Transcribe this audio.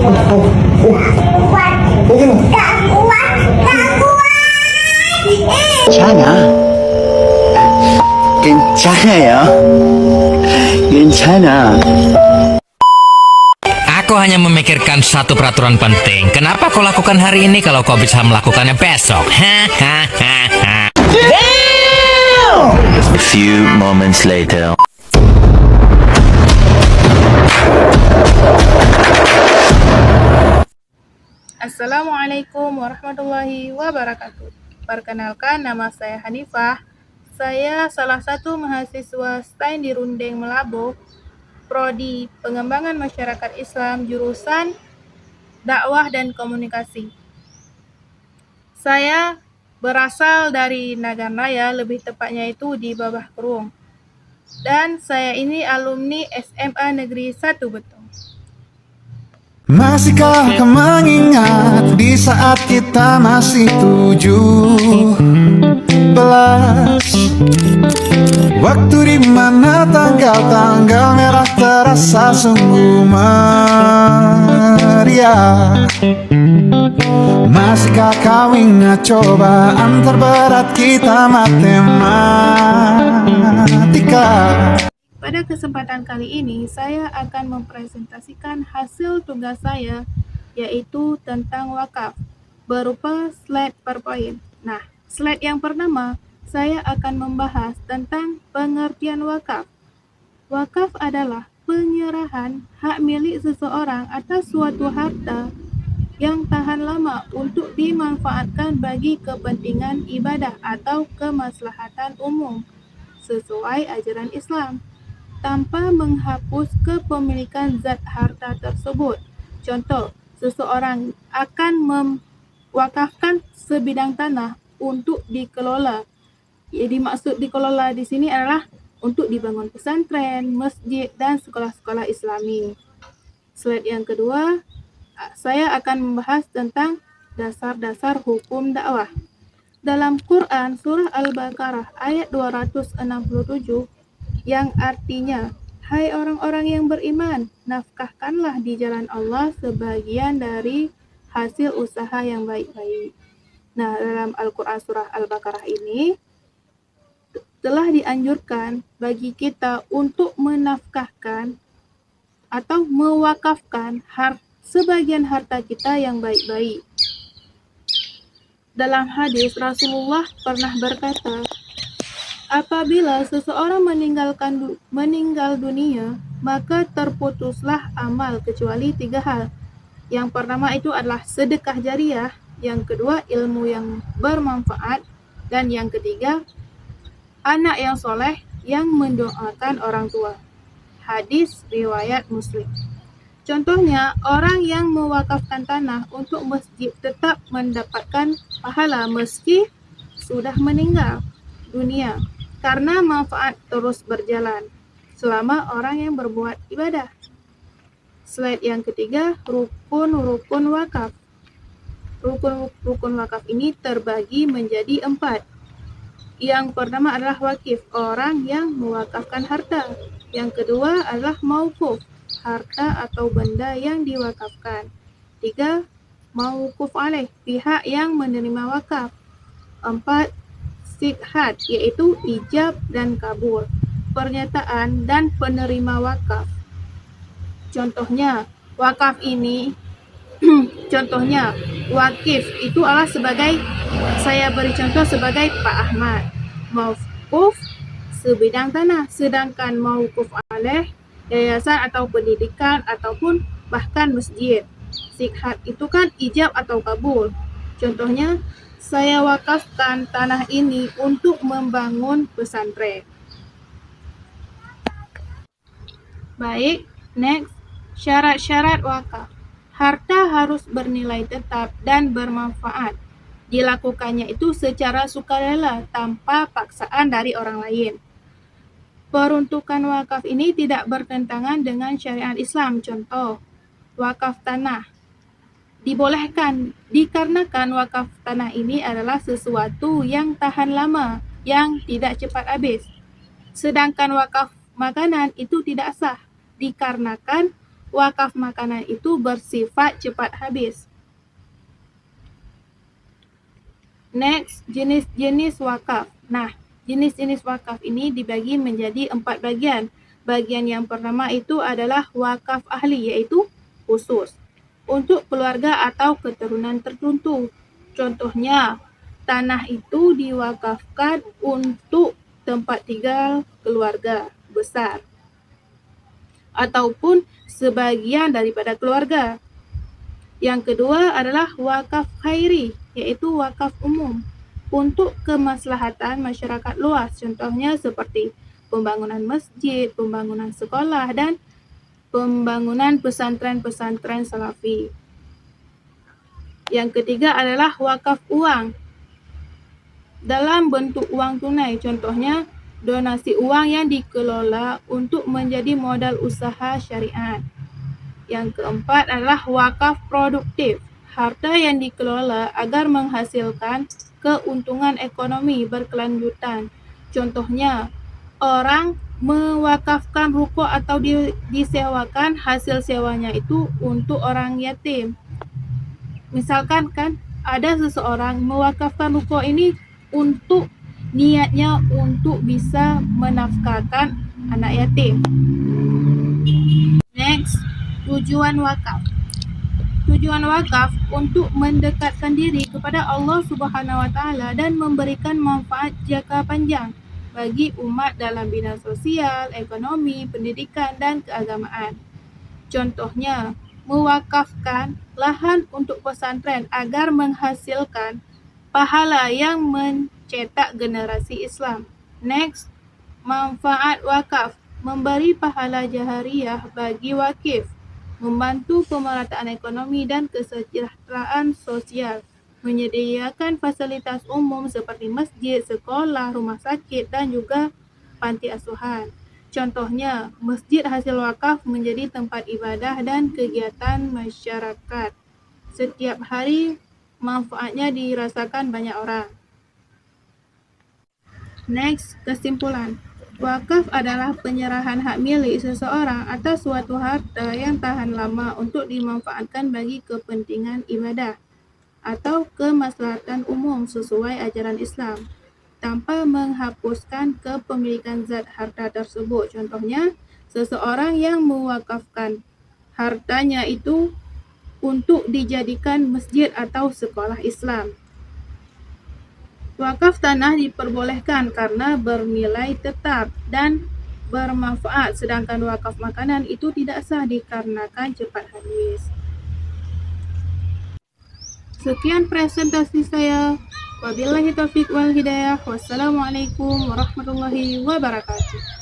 Sana, kencana ya, kencana. Aku hanya memikirkan satu peraturan penting. Kenapa kau lakukan hari ini kalau kau bisa melakukannya besok? Hahaha. A few moments later. Assalamualaikum warahmatullahi wabarakatuh. Perkenalkan, nama saya Hanifah. Saya salah satu mahasiswa STAIN di Rundeng Melaboh, Prodi Pengembangan Masyarakat Islam, jurusan Dakwah dan Komunikasi. Saya berasal dari Nagan Raya, lebih tepatnya itu di Babah Kerung. Dan saya ini alumni SMA Negeri 1 Betong. Masihkah kau mengingat di saat kita masih 17? Waktu di mana tanggal-tanggal merah terasa sungguh meriah. Masihkah kau ingat cobaan terberat kita matematika? Pada kesempatan kali ini, saya akan mempresentasikan hasil tugas saya, yaitu tentang wakaf, berupa slide PowerPoint. Nah, slide yang pertama, saya akan membahas tentang pengertian wakaf. Wakaf adalah penyerahan hak milik seseorang atas suatu harta yang tahan lama untuk dimanfaatkan bagi kepentingan ibadah atau kemaslahatan umum sesuai ajaran Islam, tanpa menghapus kepemilikan zat harta tersebut. Contoh, seseorang akan mewakafkan sebidang tanah untuk dikelola. Jadi maksud dikelola di sini adalah untuk dibangun pesantren, masjid, dan sekolah-sekolah Islami. Slide yang kedua, saya akan membahas tentang dasar-dasar hukum dakwah. Dalam Quran, surah Al-Baqarah ayat 267, yang artinya, hai orang-orang yang beriman, nafkahkanlah di jalan Allah sebagian dari hasil usaha yang baik-baik. Nah, dalam Al-Quran surah Al-Baqarah ini telah dianjurkan bagi kita untuk menafkahkan atau mewakafkan sebagian harta kita yang baik-baik. Dalam hadis, Rasulullah pernah berkata, apabila seseorang meninggal dunia, maka terputuslah amal kecuali 3 hal. Yang pertama itu adalah sedekah jariah, yang kedua ilmu yang bermanfaat, dan yang ketiga anak yang soleh yang mendoakan orang tua. Hadis riwayat Muslim. Contohnya, orang yang mewakafkan tanah untuk masjid tetap mendapatkan pahala meski sudah meninggal dunia, karena manfaat terus berjalan selama orang yang berbuat ibadah. Slide yang ketiga, rukun wakaf. Rukun wakaf ini terbagi menjadi 4. Yang pertama adalah wakif, orang yang mewakafkan harta. Yang kedua adalah mauquf, harta atau benda yang diwakafkan. 3. Mauquf alaih, pihak yang menerima wakaf. 4. Sikhat, yaitu ijab dan kabul, pernyataan dan penerima wakaf. Contohnya, wakaf ini contohnya, wakif itu adalah sebagai, saya beri contoh sebagai Pak Ahmad. Mauquf sebidang tanah, sedangkan mauquf alaih yayasan atau pendidikan ataupun bahkan masjid. Sikhat itu kan ijab atau kabul. Contohnya, saya wakafkan tanah ini untuk membangun pesantren. Baik, next, syarat-syarat wakaf. Harta harus bernilai tetap dan bermanfaat. Dilakukannya itu secara sukarela tanpa paksaan dari orang lain. Peruntukan wakaf ini tidak bertentangan dengan syariat Islam. Contoh, wakaf tanah dibolehkan dikarenakan wakaf tanah ini adalah sesuatu yang tahan lama, yang tidak cepat habis. Sedangkan wakaf makanan itu tidak sah dikarenakan wakaf makanan itu bersifat cepat habis. Next, jenis-jenis wakaf. Nah, jenis-jenis wakaf ini dibagi menjadi 4 bagian. Bagian yang pertama itu adalah wakaf ahli, yaitu khusus untuk keluarga atau keturunan tertentu. Contohnya, tanah itu diwakafkan untuk tempat tinggal keluarga besar ataupun sebagian daripada keluarga. Yang kedua adalah wakaf khairi, yaitu wakaf umum untuk kemaslahatan masyarakat luas. Contohnya seperti pembangunan masjid, pembangunan sekolah, dan pembangunan pesantren-pesantren salafi. Yang ketiga adalah wakaf uang dalam bentuk uang tunai. Contohnya donasi uang yang dikelola untuk menjadi modal usaha syariat. Yang keempat adalah wakaf produktif, harta yang dikelola agar menghasilkan keuntungan ekonomi berkelanjutan. Contohnya, orang mewakafkan ruko atau disewakan, hasil sewanya itu untuk orang yatim. Misalkan kan ada seseorang mewakafkan ruko ini untuk niatnya untuk bisa menafkahkan anak yatim. Next, tujuan wakaf. Tujuan wakaf untuk mendekatkan diri kepada Allah Subhanahu wa taala dan memberikan manfaat jangka panjang bagi umat dalam bidang sosial, ekonomi, pendidikan, dan keagamaan. Contohnya, mewakafkan lahan untuk pesantren agar menghasilkan pahala yang mencetak generasi Islam. Next, manfaat wakaf, memberi pahala jahariyah bagi wakif, membantu pemerataan ekonomi dan kesejahteraan sosial, menyediakan fasilitas umum seperti masjid, sekolah, rumah sakit, dan juga panti asuhan. Contohnya, masjid hasil wakaf menjadi tempat ibadah dan kegiatan masyarakat. Setiap hari manfaatnya dirasakan banyak orang. Next, kesimpulan. Wakaf adalah penyerahan hak milik seseorang atas suatu harta yang tahan lama untuk dimanfaatkan bagi kepentingan ibadah atau kemaslahatan umum sesuai ajaran Islam, tanpa menghapuskan kepemilikan zat harta tersebut. Contohnya, seseorang yang mewakafkan hartanya itu untuk dijadikan masjid atau sekolah Islam. Wakaf tanah diperbolehkan karena bernilai tetap dan bermanfaat, sedangkan wakaf makanan itu tidak sah dikarenakan cepat habis. Sekian presentasi saya. Wabillahi taufiq wal hidayah. Wassalamualaikum warahmatullahi wabarakatuh.